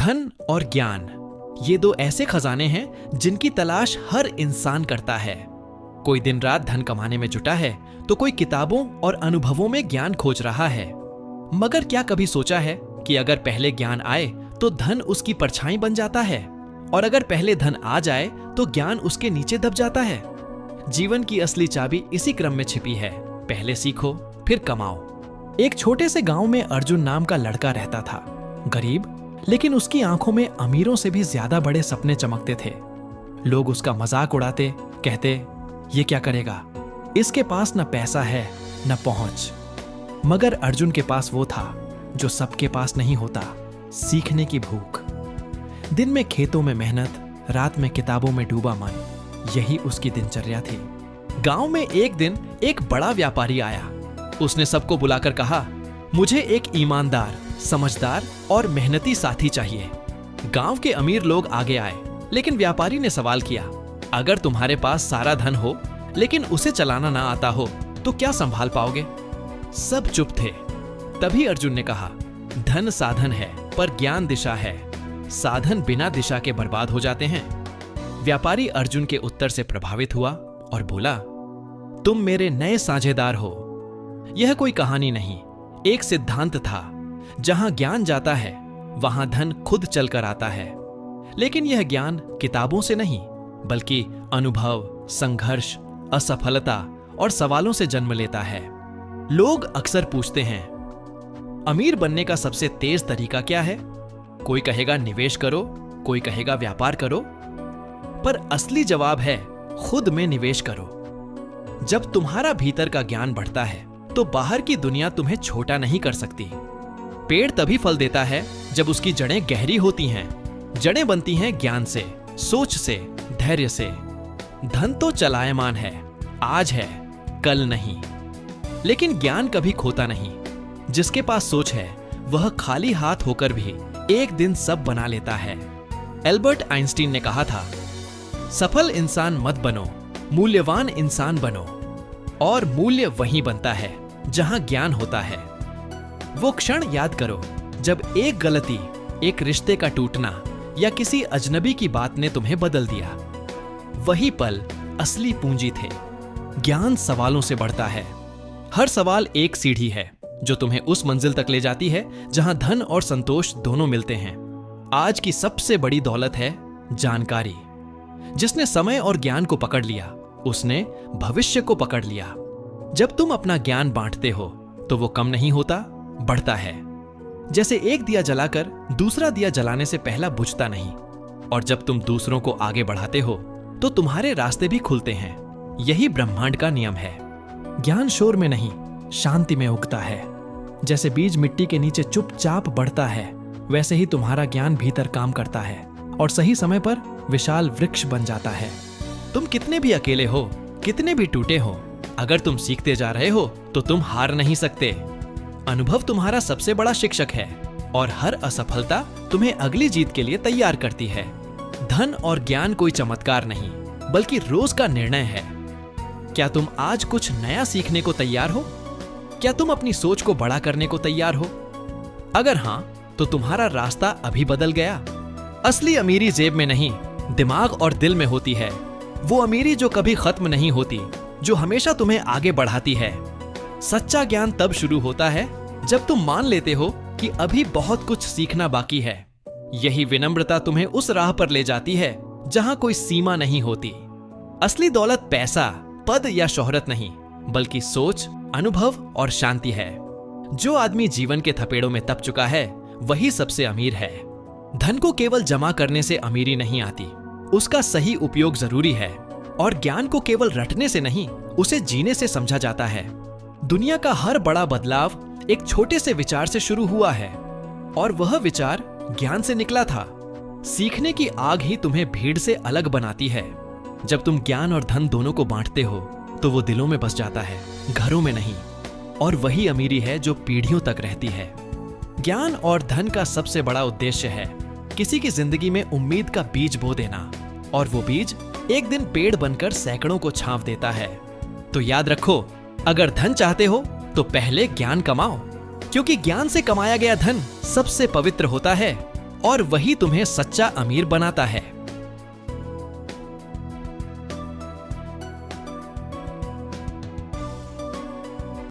धन और ज्ञान, ये दो ऐसे खजाने हैं जिनकी तलाश हर इंसान करता है। कोई दिन रात धन कमाने में जुटा है तो कोई किताबों और अनुभवों में ज्ञान खोज रहा है। मगर क्या कभी सोचा है कि अगर पहले ज्ञान आए तो धन उसकी परछाई बन जाता है, और अगर पहले धन आ जाए तो ज्ञान उसके नीचे दब जाता है। जीवन की असली चाबी इसी क्रम में छिपी है, पहले सीखो फिर कमाओ। एक छोटे से गांव में अर्जुन नाम का लड़का रहता था, गरीब, लेकिन उसकी आंखों में अमीरों से भी ज्यादा बड़े सपने चमकते थे। लोग उसका मजाक उड़ाते, कहते ये क्या करेगा, इसके पास न पैसा है न पहुंच। मगर अर्जुन के पास वो था जो सबके पास नहीं होता, सीखने की भूख। दिन में खेतों में मेहनत, रात में किताबों में डूबा मन, यही उसकी दिनचर्या थी। गांव में एक दिन एक बड़ा व्यापारी आया। उसने सबको बुलाकर कहा, मुझे एक ईमानदार, समझदार और मेहनती साथी चाहिए। गांव के अमीर लोग आगे आए, लेकिन व्यापारी ने सवाल किया, अगर तुम्हारे पास सारा धन हो लेकिन उसे चलाना ना आता हो तो क्या संभाल पाओगे? सब चुप थे। तभी अर्जुन ने कहा, धन साधन है पर ज्ञान दिशा है। साधन बिना दिशा के बर्बाद हो जाते हैं। व्यापारी अर्जुन के उत्तर से प्रभावित हुआ और बोला, तुम मेरे नए साझेदार हो। यह कोई कहानी नहीं, एक सिद्धांत था। जहां ज्ञान जाता है वहां धन खुद चलकर आता है। लेकिन यह ज्ञान किताबों से नहीं, बल्कि अनुभव, संघर्ष, असफलता और सवालों से जन्म लेता है। लोग अक्सर पूछते हैं, अमीर बनने का सबसे तेज तरीका क्या है? कोई कहेगा निवेश करो, कोई कहेगा व्यापार करो, पर असली जवाब है खुद में निवेश करो। जब तुम्हारा भीतर का ज्ञान बढ़ता है तो बाहर की दुनिया तुम्हें छोटा नहीं कर सकती। पेड़ तभी फल देता है जब उसकी जड़ें गहरी होती हैं। जड़ें बनती हैं ज्ञान से, सोच से, धैर्य से। धन तो चलायमान है, आज है, कल नहीं। लेकिन ज्ञान कभी खोता नहीं। जिसके पास सोच है वह खाली हाथ होकर भी एक दिन सब बना लेता है। एल्बर्ट आइंस्टीन ने कहा था, सफल इंसान मत बनो, मूल्यवान इंसान बनो। और मूल्य वहीं बनता है जहां ज्ञान होता है। वो क्षण याद करो जब एक गलती, एक रिश्ते का टूटना या किसी अजनबी की बात ने तुम्हें बदल दिया। वही पल असली पूंजी थे। ज्ञान सवालों से बढ़ता है। हर सवाल एक सीढ़ी है जो तुम्हें उस मंजिल तक ले जाती है जहां धन और संतोष दोनों मिलते हैं। आज की सबसे बड़ी दौलत है जानकारी। जिसने समय और ज्ञान को पकड़ लिया, उसने भविष्य को पकड़ लिया। जब तुम अपना ज्ञान बांटते हो तो वो कम नहीं होता, बढ़ता है। जैसे एक दिया जलाकर दूसरा दिया जलाने से पहला बुझता नहीं। और जब तुम दूसरों को आगे बढ़ाते हो तो तुम्हारे रास्ते भी खुलते हैं। यही ब्रह्मांड का नियम है। ज्ञान शोर में नहीं, शांति में उगता है। जैसे बीज मिट्टी के नीचे चुपचाप बढ़ता है, वैसे ही तुम्हारा ज्ञान भीतर काम करता है और सही समय पर विशाल वृक्ष बन जाता है। तुम कितने भी अकेले हो, कितने भी टूटे हो, अगर तुम सीखते जा रहे हो तो तुम हार नहीं सकते। अनुभव तुम्हारा सबसे बड़ा शिक्षक है और हर असफलता तुम्हें अगली जीत के लिए तैयार करती है। धन और ज्ञान कोई चमत्कार नहीं, बल्कि रोज का निर्णय है। क्या तुम आज कुछ नया सीखने को तैयार हो? क्या तुम अपनी सोच को बड़ा करने को तैयार हो? अगर हां, तो तुम्हारा रास्ता अभी बदल गया। असली अमीरी जेब में नहीं, दिमाग और दिल में होती है। वो अमीरी जो कभी खत्म नहीं होती, जो हमेशा तुम्हें आगे बढ़ाती है। सच्चा ज्ञान तब शुरू होता है जब तुम मान लेते हो कि अभी बहुत कुछ सीखना बाकी है। यही विनम्रता तुम्हें उस राह पर ले जाती है जहां कोई सीमा नहीं होती। असली दौलत पैसा, पद या शोहरत नहीं, बल्कि सोच, अनुभव और शांति है। जो आदमी जीवन के थपेड़ों में तप चुका है वही सबसे अमीर है। धन को केवल जमा करने से अमीरी नहीं आती, उसका सही उपयोग जरूरी है। और ज्ञान को केवल रटने से नहीं, उसे जीने से समझा जाता है। दुनिया का हर बड़ा बदलाव एक छोटे से विचार से शुरू हुआ है, और वह विचार ज्ञान से निकला था। सीखने की आग ही तुम्हें भीड़ से अलग बनाती है। जब तुम ज्ञान और धन दोनों को बांटते हो तो वो दिलों में बस जाता है, घरों में नहीं। और वही अमीरी है जो पीढ़ियों तक रहती है। ज्ञान और धन का सबसे बड़ा उद्देश्य है किसी की जिंदगी में उम्मीद का बीज बो देना, और वो बीज एक दिन पेड़ बनकर सैकड़ों को छांव देता है। तो याद रखो, अगर धन चाहते हो तो पहले ज्ञान कमाओ, क्योंकि ज्ञान से कमाया गया धन सबसे पवित्र होता है और वही तुम्हें सच्चा अमीर बनाता है।